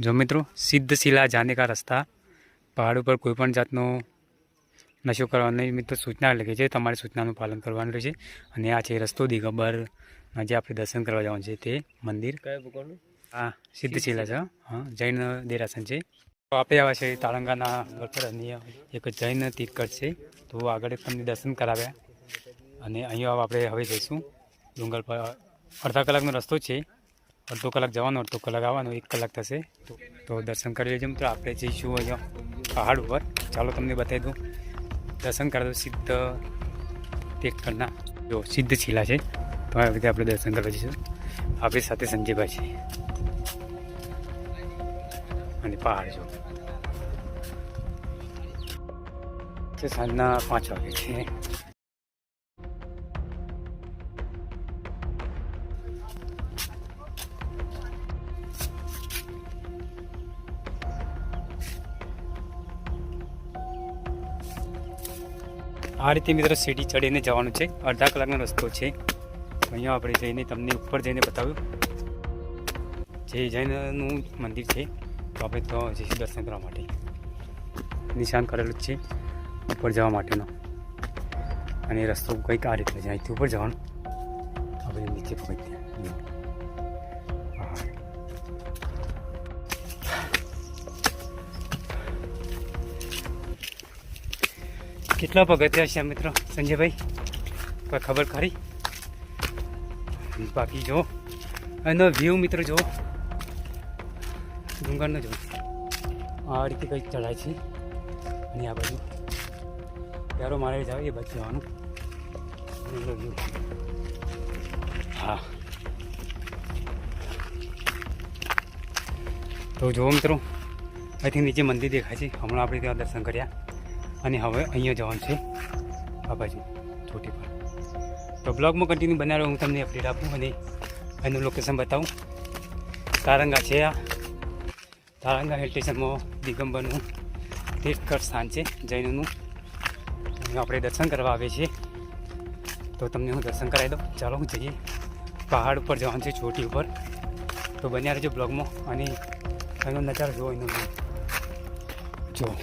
જો મિત્રો સિદ્ધશિલા જાने का रस्ता પહાડ ઉપર કોઈ પણ જાતનો નશો કરવાની મિત્રો સૂચના લખી છે. તમારે સૂચનાનું પાલન કરવાનું રહેશે. અને આ છે રસ્તો દિગંબરમાં જે આપણે દર્શન કરવા જવાનું છે તે મંદિર. હા, સિદ્ધશિલા છે. હા, જૈન દેરાસર છે. તો આપણે આવ્યા છે તારંગાના પર અન્ય એક જૈન તીર્થકર છે. તો આગળ તમને દર્શન કરાવ્યા અને અહીંયા આપણે હવે જઈશું ડુંગર પર. અડધા કલાકનો રસ્તો છે. અડધો કલાક જવાનો, અડધો કલાક આવવાનો, 1 કલાક થશે. તો દર્શન કરી લેજો મિત્રો. આપણે જઈશું અહીંયા પહાડ ઉપર. ચાલો તમને બતાવી દઉં. દર્શન કરી દો સિદ્ધ તીર્થકરના. જો સિદ્ધશિલા છે. તો આ રીતે આપણે દર્શન કરવા જઈશું. આપણી સાથે સંજયભાઈ છે અને પહાડ જો સાંજના 5 વાગે છે. આ રીતે મિત્રો સીડી ચડીને જવાનું છે. અડધા કલાકનો રસ્તો છે. અહીંયા આપણે જઈને તમને ઉપર જઈને બતાવ્યું જે જૈનનું મંદિર છે. તો આપણે તો જઈશું દર્શન કરવા માટે. નિશાન કરેલું જ છે ઉપર જવા માટેનો. અને રસ્તો કંઈક આ રીતે છે. અહીંથી ઉપર જવાનું, આપણે નીચે પહોંચીએ. કેટલા પગથિયા છે મિત્રો સંજયભાઈ? કોઈ ખબર ખરી? બાકી જો એનો વ્યૂ મિત્રો જો ડુંગરનો જો આ રીતે કંઈક ચડાય છે. અને આ બાજુ પ્યારો મારે જાવ એ બાજુ જવાનું. એનો વ્યૂ હા. તો જુઓ મિત્રો, અહીંથી નીચે મંદિર દેખાય છે. હમણાં આપણે ત્યાં દર્શન કર્યા અને હવે અહીંયા જવાનું છે આ બાજુ ચોટી પર. તો બ્લોગમાં કન્ટિન્યુ બનાવ્યો. હું તમને અપડેટ આપું અને એનું લોકેશન બતાવું. તારંગા છે. આ તારંગા હિલ સ્ટેશનમાં દિગંબરનું તીર્થકર સ્થાન છે જૈનનું. આપણે દર્શન કરવા આવીએ છીએ. તો તમને હું દર્શન કરાવી દઉં. ચાલો હું જઈએ. પહાડ ઉપર જવાનું છે, ચોટી ઉપર. તો બન્યા રહેજો બ્લોગમાં અને એનો નજારો જુઓ. એનો જો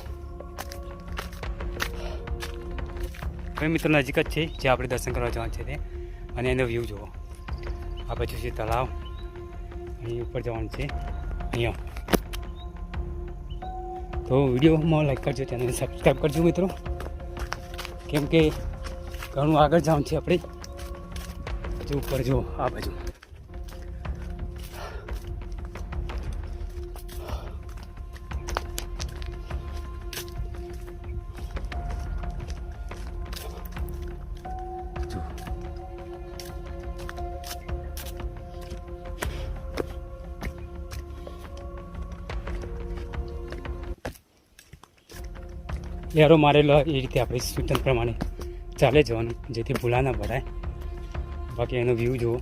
હવે મિત્રો નજીક જ છે જે આપણે દર્શન કરવા જવાનું છે તે. અને એનો વ્યૂ જુઓ. આ બાજુ છે તળાવ. અહીં ઉપર જવાનું છે અહીંયા. તો વિડીયોમાં લાઈક કરજો, ચેનલને સબસ્ક્રાઈબ કરજો મિત્રો. કેમ કે ઘણું આગળ જવાનું છે આપણે. હજુ ઉપર જુઓ આ બાજુ. લેરો મારેલો એ રીતે આપણે સૂચન પ્રમાણે ચાલે જવાનું, જેથી ભૂલા ના પડાય. બાકી એનો વ્યૂ જુઓ.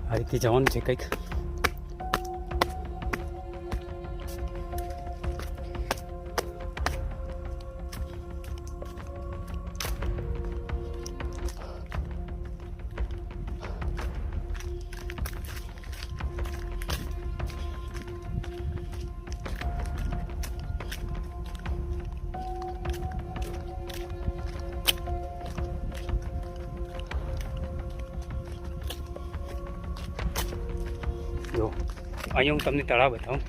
આ રીતે જવાનું છે કંઈક. જો અહીંયા હું તમને તળાવ બતાવું.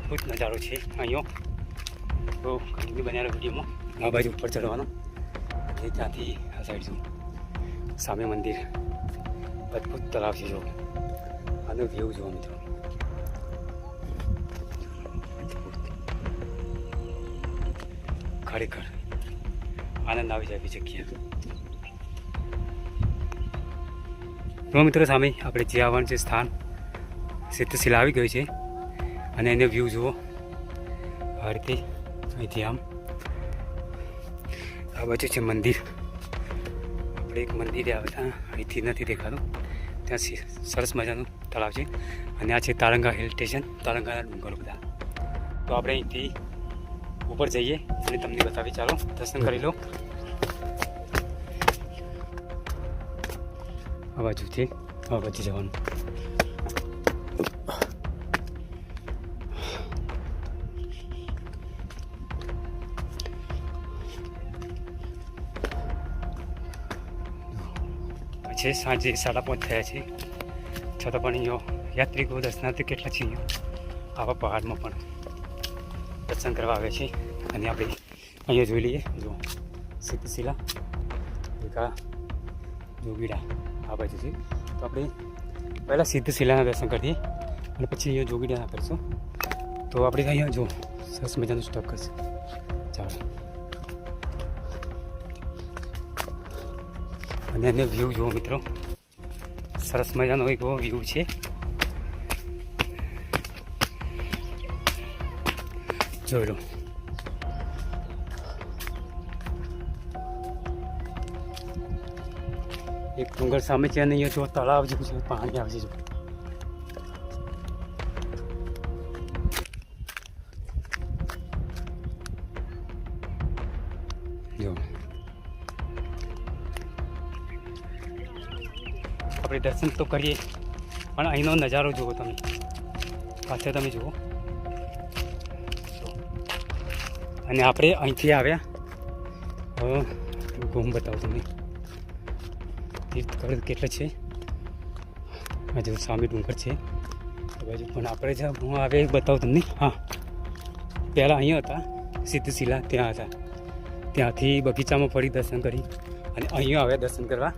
બહુ જ નજારો છે અહીંયા. તો કન્ટિન્યુ બન્યા વિડીયોમાં. આ બાજુ ઉપર ચડવાનો અને ત્યાંથી આ સાઈડ જો સામે મંદિર, અદ્ભુત તળાવ છે. જો આનો વ્યૂ જુઓ મિત્રો. ખરેખર આનંદ આવી જાય એવી જગ્યા. તો મિત્રો સામે આપણે જે આવવાનું છે સ્થાન સિદ્ધશિલા આવી ગયું છે. અને એને વ્યૂ જુઓ આ રીતે. અહીંથી આમ આ બાજુ છે મંદિર. આપણે એક મંદિરે આવ્યા હતા, અહીંથી નથી દેખાતું. ત્યાં સરસ મજાનું તળાવ છે. અને આ છે તારંગા હિલ સ્ટેશન, તારંગાના ડુંગરો બધા. તો આપણે અહીંથી ઉપર જઈએ અને તમને બતાવી. ચાલો દર્શન કરી લો. આ બાજુથી આ બાજુ જવાનું. છે, સાંજે 5:30 થયા છે. છતાં પણ અહીંયા યાત્રિકો દર્શનાર્થી કેટલા છે અહીંયા આવા પહાડમાં પણ દર્શન કરવા આવે છે. અને આપણે અહીંયા જોઈ લઈએ, જો સિદ્ધશિલા એકા જોગીડા આ બાજુ છે. તો આપણે પહેલાં સિદ્ધશિલાના દર્શન કરીએ અને પછી અહીંયા જોગીડાના કરીશું. તો આપણે અહીંયા જો સરસ મજાનું સ્ટોક કરશે. ચાલો, અને એને વ્યૂ જુઓ મિત્રો, સરસ મજાનો એક વ્યૂ છે. જોઈ લો, એક ડુંગર સામે છે અને અહીંયા જો તળાવ જેવું છે, પાણી આવે છે. જો આપણે દર્શન તો કરીએ પણ અહીંનો નજારો જુઓ તમે, પાછળ તમે જુઓ. અને આપણે અહીંથી આવ્યા, ઘૂમ બતાવું તમને તીર્થકળ કેટલા છે. હજુ સામે ડુંગર છે બાજુ, પણ આપણે જ્યાં હું આવે બતાવું તમને. હા, પહેલાં અહીંયા હતા સિદ્ધશિલા, ત્યાં હતા. ત્યાંથી બગીચામાં ફરી દર્શન કરી અને અહીંયા આવ્યા દર્શન કરવા.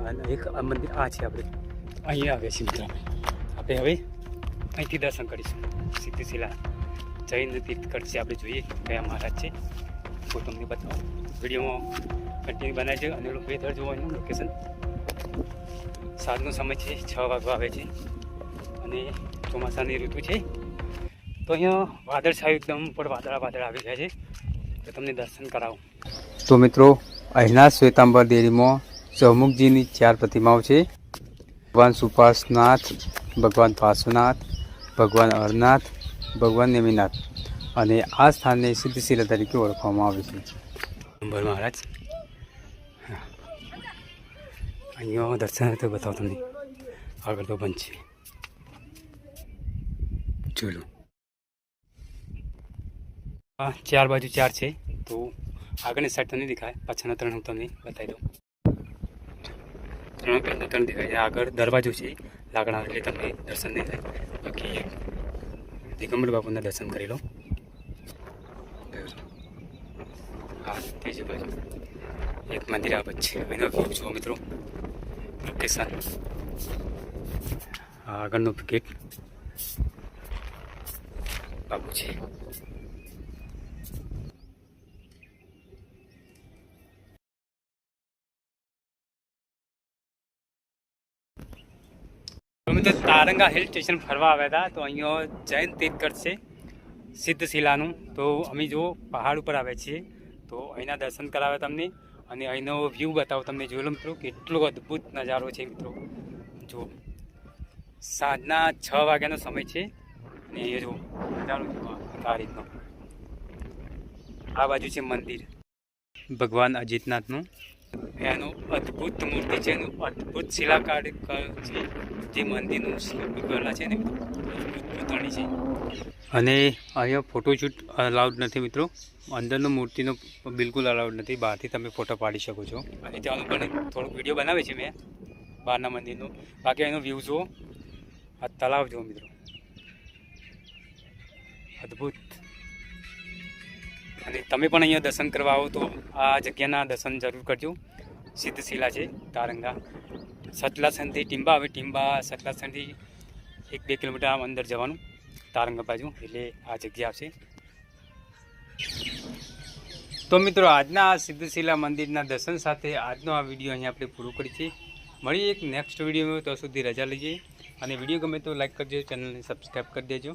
અને એક મંદિર આ છે, આપણે અહીંયા આવ્યા છીએ મિત્રો. આપણે હવે અહીંથી દર્શન કરીશું. સિદ્ધશિલા જૈન તીર્થકળ છે, આપણે જોઈએ કયા મહારાજ છે તો તમને બતાવો. વિડીયોમાં કન્ટિન્યુ બનાવે છે. અને વેધર જોવાનું લોકેશન, સાંજનો સમય છે, 6 વાગવા આવે છે અને ચોમાસાની ઋતુ છે. તો અહીંયા વાદળછાયું એકદમ પર વાદળ આવી ગયા છે. તો તમને દર્શન કરાવું. તો મિત્રો, અહીંના શ્વેતાંબર દેરીમાં ચૌમુખજીની 4 પ્રતિમાઓ છે. ભગવાન સુપાર્શ્વનાથ, ભગવાન પાર્શ્વનાથ, ભગવાન હરનાથ, ભગવાન નેમિનાથ. અને આ સ્થાનને સિદ્ધશિલા તરીકે ઓળખવામાં આવે છે. અંબર મહારાજ અહીંયા દર્શન તો બતાવો તમને, આગળ તો બંધ છે. જોઈ લો, 4 બાજુ 4 છે. તો આગળની સાઈડ તો નહીં દેખાય, પાછળના 3 હું તમને બતાવી દઉં. 3 પહેલાં 3 દેખાય છે. આગળ દરવાજો છે લાકડા, એટલે તમને દર્શન નહીં થાય. બાકી દિગંબર બાપુના દર્શન કરી લો. હા, તે જ બાજુ એક મંદિર આ છે. એનો વ્યૂ જુઓ મિત્રો, લોકેશન આગળનો ગેટ બાપુ છે. અમે તો તારંગા હિલ સ્ટેશન ફરવા આવ્યા હતા. તો અહીંયા જૈન તીર્થકળ છે સિદ્ધશિલાનું. તો અમે જો પહાડ ઉપર આવ્યા છીએ, તો અહીંના દર્શન કરાવે તમને અને અહીંનો વ્યૂ બતાવો તમને. જોઈ લો મિત્રો, કેટલો અદ્ભુત નજારો છે મિત્રો. જો સાંજના 6 વાગ્યાનો સમય છે અને એ જો નજારો જોવા આ રીતનો. આ બાજુ છે મંદિર ભગવાન અજીતનાથનું. એનું અદ્ભુત મૂર્તિ છે, એનું અદ્ભુત શિલાકાર છે. જે મંદિરનું શિલ્પકલા છે ને પૂતળી છે. અને અહીંયા ફોટોશૂટ અલાઉડ નથી મિત્રો. અંદરનો મૂર્તિનો બિલકુલ અલાઉડ નથી. બહારથી તમે ફોટો પાડી શકો છો. અને ત્યાંનું પણ થોડોક વિડીયો બનાવે છે મેં બહારના મંદિરનું. બાકી એનો વ્યૂ જુઓ, આ તળાવ જુઓ મિત્રો, અદ્ભુત. અને તમે પણ અહીંયા દર્શન કરવા આવો તો આ જગ્યાના દર્શન જરૂર કરજો. સિદ્ધશિલા છે તારંગા, સતલાસણથી ટીંબા આવે. ટીંબા સતલાસણથી 1-2 કિલોમીટર આમ અંદર જવાનું તારંગા બાજુ, એટલે આ જગ્યા આવશે. તો મિત્રો, આજના આ સિદ્ધશિલા મંદિરના દર્શન સાથે આજનો આ વિડીયો અહીંયા આપણે પૂરો કરી છે. મળીએ એક નેક્સ્ટ વિડીયોમાં. તો સુધી રજા લઈએ. અને વિડીયો ગમે તો લાઈક કરજો, ચેનલને સબસ્ક્રાઈબ કરી દેજો.